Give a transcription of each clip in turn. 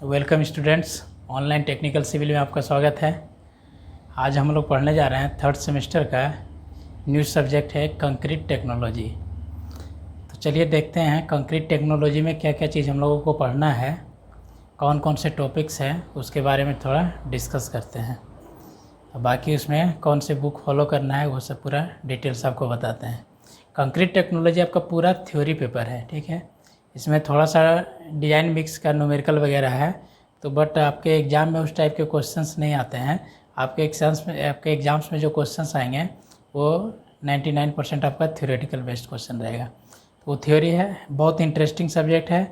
Welcome students, online technical civil में आपका स्वागत है। आज हम लोग पढ़ने जा रहे हैं थर्ड सेमेस्टर का न्यू सब्जेक्ट है कंक्रीट टेक्नोलॉजी। तो चलिए देखते हैं कंक्रीट टेक्नोलॉजी में क्या क्या चीज़ हम लोगों को पढ़ना है, कौन कौन से टॉपिक्स हैं उसके बारे में थोड़ा डिस्कस करते हैं। बाकी उसमें कौन से बुक फॉलो करना है वो सब पूरा डिटेल्स आपको बताते हैं। कंक्रीट टेक्नोलॉजी आपका पूरा थ्योरी पेपर है, ठीक है। इसमें थोड़ा सा डिज़ाइन मिक्स का न्यूमेरिकल वगैरह है, तो बट आपके एग्ज़ाम में उस टाइप के क्वेश्चंस नहीं आते हैं। आपके एग्ज़ाम्स में जो क्वेश्चंस आएंगे वो 99% आपका थ्योरेटिकल बेस्ड क्वेश्चन रहेगा। तो वो थ्योरी है, बहुत इंटरेस्टिंग सब्जेक्ट है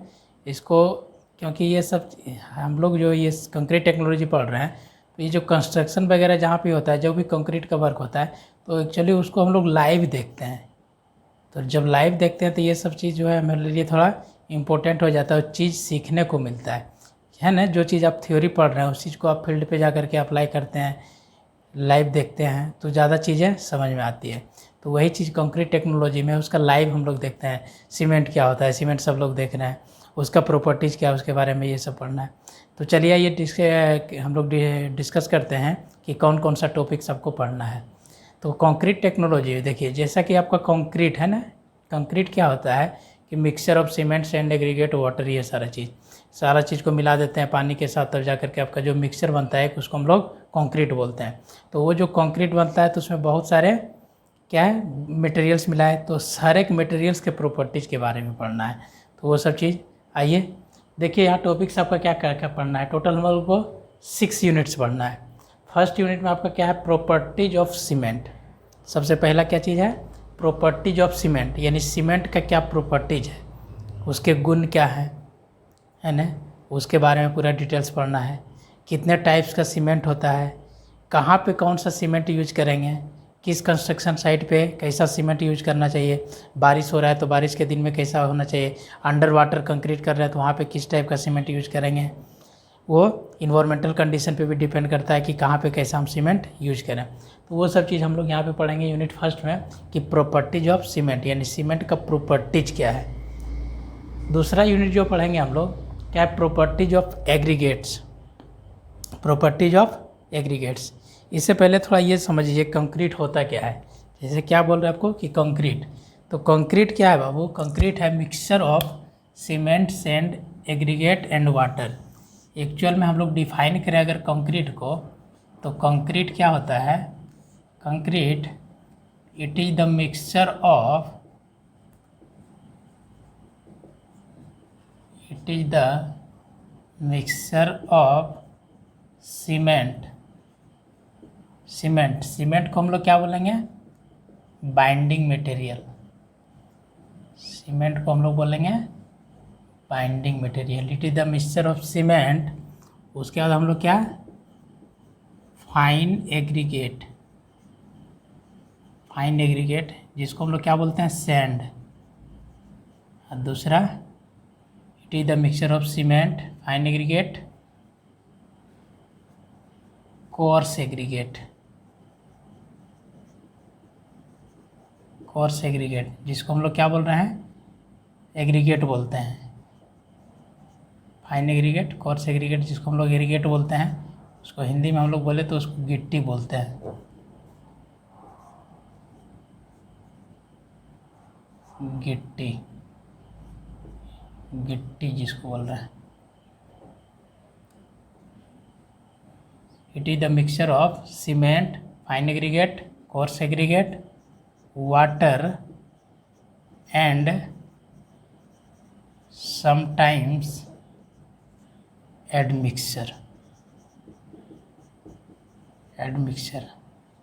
इसको, क्योंकि ये सब हम लोग जो ये कंक्रीट टेक्नोलॉजी पढ़ रहे हैं, तो ये जो कंस्ट्रक्शन वगैरह जहाँ पे होता है, जो भी कंक्रीट का वर्क होता है, तो एक्चुअली उसको हम लोग लाइव देखते हैं। तो जब लाइव देखते हैं तो ये सब चीज़ जो है हमारे लिए थोड़ा इम्पोर्टेंट हो जाता है, चीज़ सीखने को मिलता है ना। जो चीज़ आप थ्योरी पढ़ रहे हैं उस चीज़ को आप फील्ड पे जा कर के अप्लाई करते हैं, लाइव देखते हैं, तो ज़्यादा चीज़ें समझ में आती है। तो वही चीज़ कंक्रीट टेक्नोलॉजी में उसका लाइव हम लोग देखते हैं। सीमेंट क्या होता है, सीमेंट सब लोग देख रहे हैं, उसका प्रॉपर्टीज़ क्या है उसके बारे में ये सब पढ़ना है। तो चलिए ये हम लोग डिस्कस करते हैं कि कौन कौन सा टॉपिक सबको पढ़ना है। तो कंक्रीट टेक्नोलॉजी देखिए, जैसा कि आपका कंक्रीट है ना, कंक्रीट क्या होता है कि mixture of cement sand aggregate water, ये सारा चीज़ को मिला देते हैं पानी के साथ, तब जा करके आपका जो मिक्सचर बनता है उसको हम लोग कंक्रीट बोलते हैं। तो वो जो कंक्रीट बनता है तो उसमें बहुत सारे क्या है मटेरियल्स मिला है, तो हर एक मटेरियल्स के प्रॉपर्टीज़ के बारे में पढ़ना है। तो वो सब चीज़ आइए देखिए, यहाँ टॉपिक्स आपका क्या क्या पढ़ना है। टोटल हम लोग को 6 यूनिट्स पढ़ना है। फर्स्ट यूनिट में आपका क्या है, प्रॉपर्टीज ऑफ सीमेंट। सबसे पहला क्या चीज़ है, प्रॉपर्टीज ऑफ सीमेंट, यानी सीमेंट का क्या प्रॉपर्टीज है, उसके गुण क्या है ना, उसके बारे में पूरा डिटेल्स पढ़ना है। कितने टाइप्स का सीमेंट होता है, कहाँ पे कौन सा सीमेंट यूज करेंगे, किस कंस्ट्रक्शन साइट पे कैसा सीमेंट यूज करना चाहिए, बारिश हो रहा है तो बारिश के दिन में कैसा होना चाहिए, अंडर वाटर कंक्रीट कर रहे हैं तो वहाँ पे किस टाइप का सीमेंट यूज करेंगे। वो इन्वायरमेंटल कंडीशन पे भी डिपेंड करता है कि कहाँ पे कैसा हम सीमेंट यूज करें। तो वो सब चीज़ हम लोग यहाँ पे पढ़ेंगे यूनिट फर्स्ट में कि प्रॉपर्टीज ऑफ सीमेंट, यानी सीमेंट का प्रॉपर्टीज क्या है। दूसरा यूनिट जो पढ़ेंगे हम लोग क्या है, properties of aggregates. Properties of aggregates, इससे पहले थोड़ा ये समझिए कंक्रीट होता क्या है। जैसे क्या बोल रहे हैं आपको कि कंक्रीट, तो कंक्रीट क्या है बाबू, कंक्रीट है mixture of cement sand aggregate and water. Actual में हम लोग डिफाइन करें अगर कंक्रीट को, तो कंक्रीट क्या होता है, concrete it is the mixture of, it is the mixture of cement cement को हम लोग क्या बोलेंगे, बाइंडिंग मटेरियल। सीमेंट को हम लोग बोलेंगे binding material. It is the mixture of cement. उसके बाद हम लोग क्या, फाइन एग्रीगेट जिसको हम लोग क्या बोलते हैं, सैंड। और दूसरा it is the mixture of cement, fine aggregate, coarse aggregate जिसको हम लोग क्या बोल रहे हैं, एग्रीगेट बोलते हैं। फाइन एग्रीगेट, कोर्स एग्रीगेट जिसको हम लोग एग्रीगेट बोलते हैं, उसको हिंदी में हम लोग बोले तो उसको गिट्टी बोलते हैं। गिट्टी जिसको बोल रहे हैं। It is the mixture of cement, fine aggregate, coarse aggregate, water and sometimes admixture.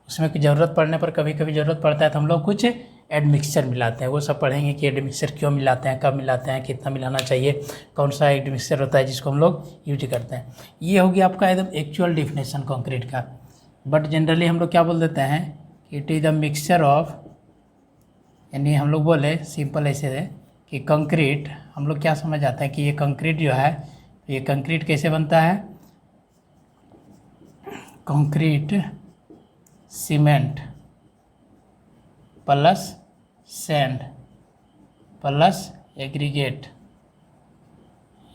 उसमें ज़रूरत पड़ने पर, कभी कभी ज़रूरत पड़ता है तो हम लोग कुछ एडमिक्सचर मिलाते हैं। वो सब पढ़ेंगे कि एडमिक्सचर क्यों मिलाते हैं, कब मिलाते हैं, कितना मिलाना चाहिए, कौन सा एडमिक्सचर होता है जिसको हम लोग यूज करते हैं। ये होगी आपका एकदम एक्चुअल डिफिनेशन कंक्रीट का। बट जनरली हम लोग क्या बोल देते हैं कि it is the mixture of, यानी हम लोग बोले सिंपल ऐसे है कि कंक्रीट, हम लोग क्या समझ आता है कि ये कंक्रीट जो है, ये कंक्रीट कैसे बनता है, concrete cement plus sand plus aggregate,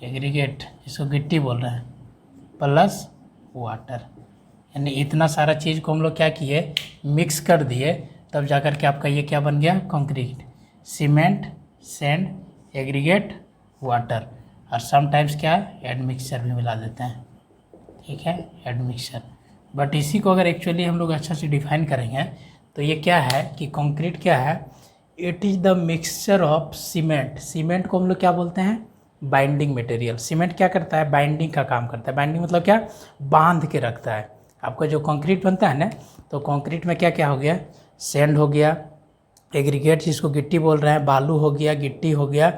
aggregate जिसको गिट्टी बोल रहे हैं प्लस वाटर, यानी इतना सारा चीज़ को हम लोग क्या किए, मिक्स कर दिए, तब जाकर के आपका ये क्या बन गया, concrete. Cement, sand, aggregate, water, और समटाइम्स क्या एडमिक्सचर भी मिला देते हैं, ठीक है, एडमिक्सचर। बट इसी को अगर एक्चुअली हम लोग अच्छा से डिफाइन करेंगे तो ये क्या है कि कंक्रीट क्या है, it is the mixture of cement. Cement को हम लोग क्या बोलते हैं, बाइंडिंग मटेरियल। सीमेंट क्या करता है, बाइंडिंग का काम करता है। बाइंडिंग मतलब क्या, बांध के रखता है। आपका जो कंक्रीट बनता है ना, तो कंक्रीट में क्या क्या हो गया, सैंड हो गया, एग्रीगेट जिसको गिट्टी बोल रहे हैं, बालू हो गया, गिट्टी हो गया।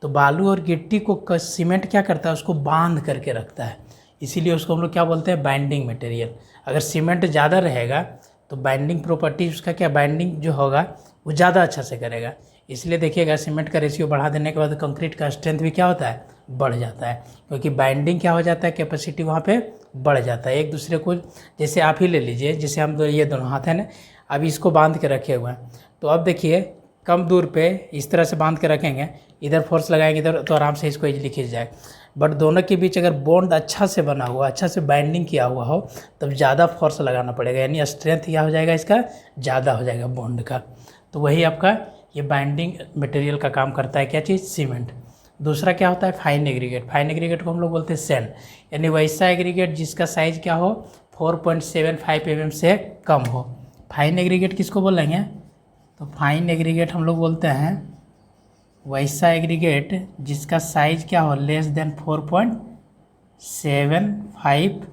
तो बालू और गिट्टी को सीमेंट क्या करता है, उसको बांध करके रखता है, इसीलिए उसको हम लोग क्या बोलते हैं, बाइंडिंग मटेरियल। अगर सीमेंट ज़्यादा रहेगा तो बाइंडिंग प्रॉपर्टी उसका क्या, बाइंडिंग जो होगा वो ज़्यादा अच्छा से करेगा। इसलिए देखिएगा सीमेंट का रेशियो बढ़ा देने के बाद कंक्रीट का स्ट्रेंथ भी क्या होता है, बढ़ जाता है, क्योंकि बाइंडिंग क्या हो जाता है, कैपेसिटी वहाँ पे बढ़ जाता है। एक दूसरे को, जैसे आप ही ले लीजिए, जैसे हम ये दोनों हाथ हैं ना, अभी इसको बांध के रखे हुए हैं, तो अब देखिए कम दूर पे इस तरह से बांध के रखेंगे, इधर फोर्स लगाएंगे इधर, तो आराम से इसको इजीली खींच जाए। बट दोनों के बीच अगर बॉन्ड अच्छा से बना हुआ, अच्छा से बाइंडिंग किया हुआ हो, तब ज़्यादा फोर्स लगाना पड़ेगा, यानी स्ट्रेंथ क्या हो जाएगा, इसका ज़्यादा हो जाएगा बॉन्ड का। तो वही आपका ये बाइंडिंग मटेरियल का काम करता है, क्या चीज़, सीमेंट। दूसरा क्या होता है, फाइन एग्रीगेट। फाइन एग्रीगेट को हम लोग बोलते हैं सैंड, यानी वैसा एग्रीगेट जिसका साइज़ क्या हो, 4.75 mm से कम हो। फाइन एग्रीगेट किसको बोलेंगे, तो फाइन एग्रीगेट हम लोग बोलते हैं वैसा एग्रीगेट जिसका साइज़ क्या हो, लेस देन 4.75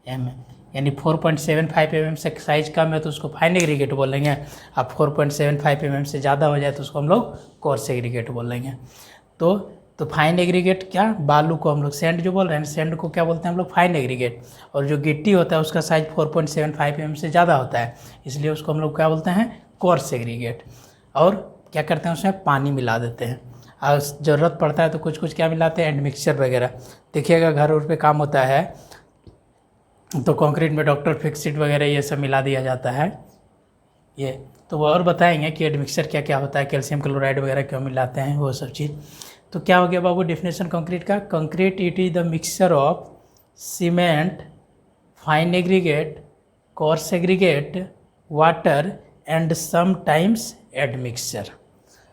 mm, यानी 4.75 mm से साइज़ कम है तो उसको फाइन एग्रीगेट बोलेंगे। अब 4.75 mm से ज़्यादा हो जाए तो उसको हम लोग कोर्स एग्रीगेट बोलेंगे। तो फाइन एग्रीगेट क्या, बालू को हम लोग, सैंड जो बोल रहे हैं, सैंड को क्या बोलते हैं हम लोग, फाइन एग्रीगेट। और जो गिट्टी होता है उसका साइज़ 4.75 mm से ज़्यादा होता है, इसलिए उसको हम लोग क्या बोलते हैं, कोर्स एग्रीगेट। और क्या करते हैं, उसमें पानी मिला देते हैं, और ज़रूरत पड़ता है तो कुछ कुछ क्या मिलाते हैं, एडमिक्सचर वगैरह। देखिएगा घर उर पे काम होता है तो कंक्रीट में डॉक्टर फिक्सिट वगैरह ये सब मिला दिया जाता है। ये तो वो और बताएंगे कि एडमिक्सचर क्या क्या होता है, कैल्शियम क्लोराइड वगैरह क्यों मिलाते हैं, वो सब चीज़। तो क्या हो गया बाबू डेफिनेशन कंक्रीट का, concrete it is the mixture of cement, fine aggregate, coarse aggregate, water and sometimes admixture.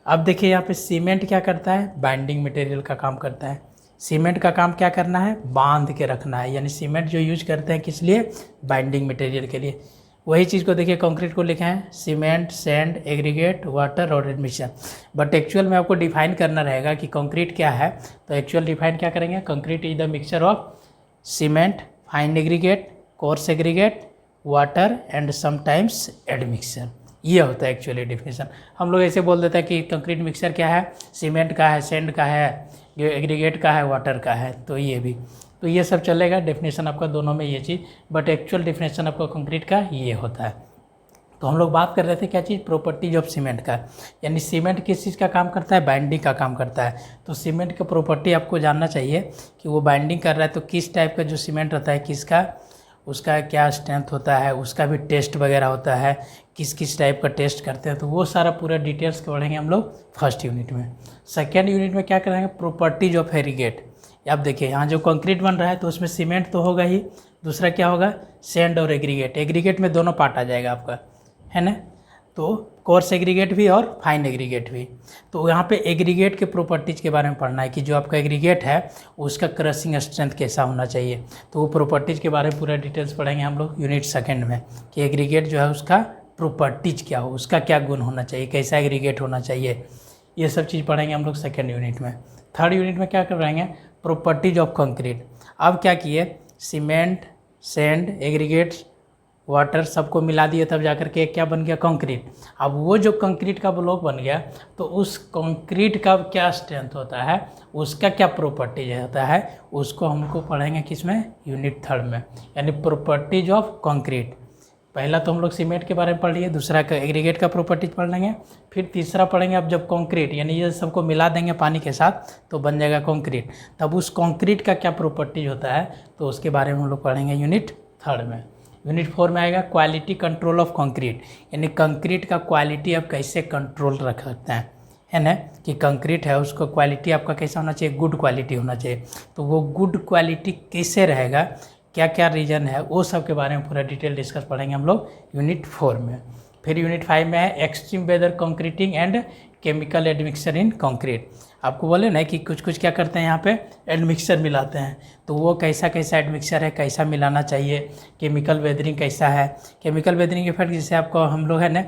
अब देखिए यहाँ पे सीमेंट क्या करता है, बाइंडिंग मटेरियल का काम करता है। सीमेंट का काम क्या करना है, बांध के रखना है, यानी सीमेंट जो यूज करते हैं किस लिए, बाइंडिंग मटेरियल के लिए। वही चीज़ को देखिए कंक्रीट को लिखे हैं सीमेंट, सैंड, एग्रीगेट, वाटर और एडमिक्सचर। बट एक्चुअल में आपको डिफाइन करना रहेगा कि कंक्रीट क्या है, तो एक्चुअल डिफाइन क्या करेंगे, concrete is the mixture of cement, fine aggregate, coarse aggregate, water and sometimes admixture. ये होता है एक्चुअली डेफिनेशन। हम लोग ऐसे बोल देते हैं कि कंक्रीट मिक्सचर क्या है, सीमेंट का है, सैंड का है, एग्रीगेट का है, वाटर का है, तो ये भी, तो ये सब चलेगा डेफिनेशन आपका दोनों में ये चीज़। बट एक्चुअल डेफिनेशन आपका कंक्रीट का ये होता है। तो हम लोग बात कर रहे थे क्या चीज़, प्रॉपर्टीज ऑफ सीमेंट का, यानी सीमेंट किस चीज़ का काम करता है, बाइंडिंग का काम करता है। तो सीमेंट का प्रॉपर्टी आपको जानना चाहिए कि वो बाइंडिंग कर रहा है तो किस टाइप का जो सीमेंट रहता है, किसका, उसका क्या स्ट्रेंथ होता है, उसका भी टेस्ट वगैरह होता है, किस किस टाइप का टेस्ट करते हैं, तो वो सारा पूरा डिटेल्स पढ़ेंगे हम लोग फर्स्ट यूनिट में। सेकेंड यूनिट में क्या करेंगे, प्रॉपर्टीज ऑफ एग्रीगेट। आप देखिए यहाँ जो कंक्रीट बन रहा है तो उसमें सीमेंट तो होगा ही, दूसरा क्या होगा, सैंड और एग्रीगेट। एग्रीगेट में दोनों पार्ट आ जाएगा आपका, है ना, तो कोर्स एग्रीगेट भी और फाइन एग्रीगेट भी। तो यहाँ पे एग्रीगेट के प्रॉपर्टीज़ के बारे में पढ़ना है कि जो आपका एग्रीगेट है उसका क्रशिंग स्ट्रेंथ कैसा होना चाहिए, तो वो प्रॉपर्टीज़ के बारे में पूरा डिटेल्स पढ़ेंगे हम लोग यूनिट सेकेंड में कि एग्रीगेट जो है उसका प्रॉपर्टीज़ क्या हो, उसका क्या गुण होना चाहिए, कैसा एग्रीगेट होना चाहिए, ये सब चीज़ पढ़ेंगे हम लोग सेकेंड यूनिट में। थर्ड यूनिट में क्या कराएंगे, प्रॉपर्टीज ऑफ कंक्रीट। अब क्या किए, सीमेंट, सैंड, एग्रीगेट्स, वाटर सबको मिला दिए, तब जाकर के क्या बन गया, कंक्रीट। अब वो जो कंक्रीट का ब्लॉक बन गया तो उस कंक्रीट का क्या स्ट्रेंथ होता है, उसका क्या प्रॉपर्टीज होता है, उसको हमको पढ़ेंगे किसमें, यूनिट थर्ड में, यानी प्रॉपर्टीज ऑफ कंक्रीट। पहला तो हम लोग सीमेंट के बारे में पढ़ लिए, दूसरा का एग्रीगेट का प्रॉपर्टीज पढ़ लेंगे, फिर तीसरा पढ़ेंगे अब जब कंक्रीट, यानी ये सबको मिला देंगे पानी के साथ तो बन जाएगा कंक्रीट, तब उस कंक्रीट का क्या प्रॉपर्टीज होता है तो उसके बारे में हम लोग पढ़ेंगे यूनिट थर्ड में। यूनिट फोर में आएगा क्वालिटी कंट्रोल ऑफ कंक्रीट, यानी कंक्रीट का क्वालिटी आप कैसे कंट्रोल रख सकते हैं, है ना, कि कंक्रीट है उसको क्वालिटी आपका कैसा होना चाहिए, गुड क्वालिटी होना चाहिए। तो वो गुड क्वालिटी कैसे रहेगा, क्या क्या रीज़न है, वो सब के बारे में पूरा डिटेल डिस्कस पढ़ेंगे हम लोग यूनिट 4 में। फिर यूनिट 5 में है extreme weather concreting and chemical admixture in concrete. आपको बोले ना कि कुछ कुछ क्या करते हैं यहाँ पे एडमिक्सचर मिलाते हैं, तो वो कैसा कैसा एडमिक्सचर है, कैसा मिलाना चाहिए, केमिकल वेदरिंग कैसा है। केमिकल वेदरिंग इफेक्ट जैसे आपको हम लोग है ना,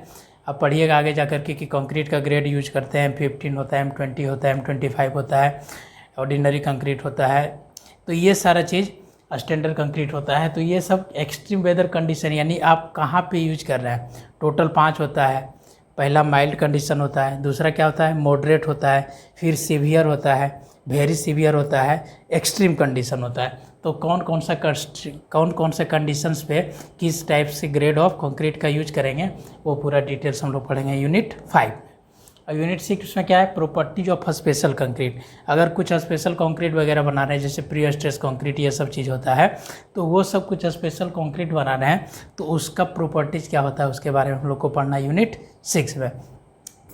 आप पढ़िएगा आगे जा करके कि कंक्रीट का ग्रेड यूज करते हैं, M15 होता है, M20 होता है, M25 होता है, ऑर्डिनरी कंक्रीट होता है। तो ये सारा चीज़ स्टैंडर्ड कंक्रीट होता है। तो ये सब एक्सट्रीम वेदर कंडीशन यानी आप कहाँ पे यूज कर रहे हैं, टोटल 5 होता है। पहला माइल्ड कंडीशन होता है, दूसरा क्या होता है मॉडरेट होता है, फिर सीवियर होता है, वेरी सीवियर होता है, एक्सट्रीम कंडीशन होता है। तो कौन कौन से कंडीशंस पे किस टाइप से ग्रेड ऑफ कंक्रीट का यूज करेंगे वो पूरा डिटेल्स हम लोग पढ़ेंगे यूनिट 5। और यूनिट 6 में क्या है, प्रॉपर्टीज ऑफ स्पेशल कंक्रीट। अगर कुछ स्पेशल कंक्रीट वगैरह बना रहे हैं जैसे प्री स्ट्रेस कंक्रीट ये सब चीज़ होता है, तो वो सब कुछ स्पेशल कंक्रीट बना रहे हैं तो उसका प्रॉपर्टीज क्या होता है उसके बारे में हम लोग को पढ़ना है यूनिट 6 में।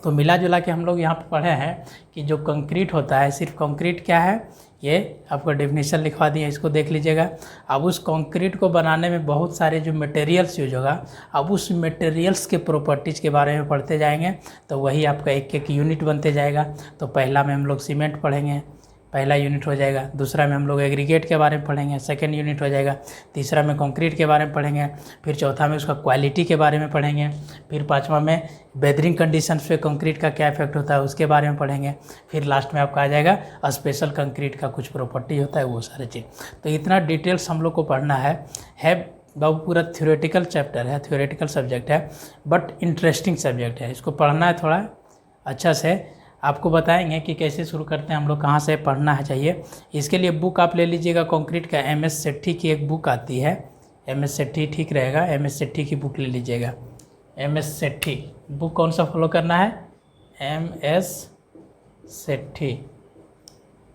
तो मिला जुला के हम लोग यहाँ पे पढ़े हैं कि जो कंक्रीट होता है, सिर्फ कंक्रीट क्या है, ये आपको डेफिनेशन लिखवा दिया, इसको देख लीजिएगा। अब उस कंक्रीट को बनाने में बहुत सारे जो मटेरियल्स यूज होगा, अब उस मटेरियल्स के प्रॉपर्टीज़ के बारे में पढ़ते जाएंगे तो वही आपका एक एक यूनिट बनते जाएगा। तो पहला में हम लोग सीमेंट पढ़ेंगे, पहला यूनिट हो जाएगा। दूसरा में हम लोग एग्रीगेट के बारे में पढ़ेंगे, सेकंड यूनिट हो जाएगा। तीसरा में कंक्रीट के बारे में पढ़ेंगे। फिर चौथा में उसका क्वालिटी के बारे में पढ़ेंगे। फिर पांचवा में वेदरिंग कंडीशंस पे कंक्रीट का क्या इफेक्ट होता है उसके बारे में पढ़ेंगे। फिर लास्ट में आपका आ जाएगा स्पेशल कंक्रीट का कुछ प्रॉपर्टी होता है वो सारे चीज़। तो इतना डिटेल्स हम लोग को पढ़ना है बाबू पूरा थ्योरेटिकल चैप्टर है, थ्योरेटिकल सब्जेक्ट है, बट इंटरेस्टिंग सब्जेक्ट है। इसको पढ़ना है थोड़ा अच्छा से। आपको बताएंगे कि कैसे शुरू करते हैं हम लोग, कहाँ से पढ़ना है चाहिए। इसके लिए बुक आप ले लीजिएगा कंक्रीट का, MS सेठी की एक बुक आती है, MS सेठी ठीक रहेगा, MS सेठी की बुक ले लीजिएगा। MS सेठी बुक कौन सा फॉलो करना है, MS सेठी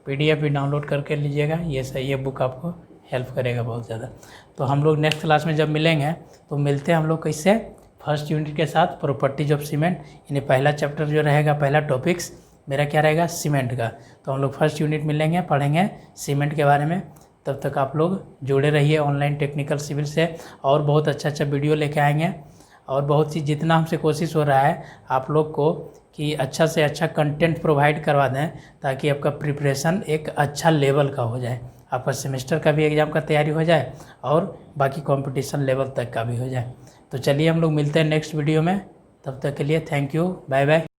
PDF भी डाउनलोड करके लीजिएगा। ये सही, ये बुक आपको हेल्प करेगा बहुत ज़्यादा। तो हम लोग नेक्स्ट क्लास में जब मिलेंगे तो मिलते हैं हम लोग कैसे फर्स्ट यूनिट के साथ प्रॉपर्टीज ऑफ सीमेंट, यानी पहला चैप्टर जो रहेगा, पहला टॉपिक्स मेरा क्या रहेगा सीमेंट का। तो हम लोग फर्स्ट यूनिट मिलेंगे, पढ़ेंगे सीमेंट के बारे में। तब तक आप लोग जुड़े रहिए ऑनलाइन टेक्निकल सिविल से, और बहुत अच्छा अच्छा वीडियो लेके आएंगे। और बहुत चीज़ जितना हमसे कोशिश हो रहा है आप लोग को कि अच्छा से अच्छा कंटेंट प्रोवाइड करवा दें, ताकि आपका प्रिपरेशन एक अच्छा लेवल का हो जाए, आपका सेमेस्टर का भी एग्ज़ाम का तैयारी हो जाए और बाकी कंपटीशन लेवल तक का भी हो जाए। तो चलिए हम लोग मिलते हैं नेक्स्ट वीडियो में, तब तक के लिए थैंक यू, बाय बाय।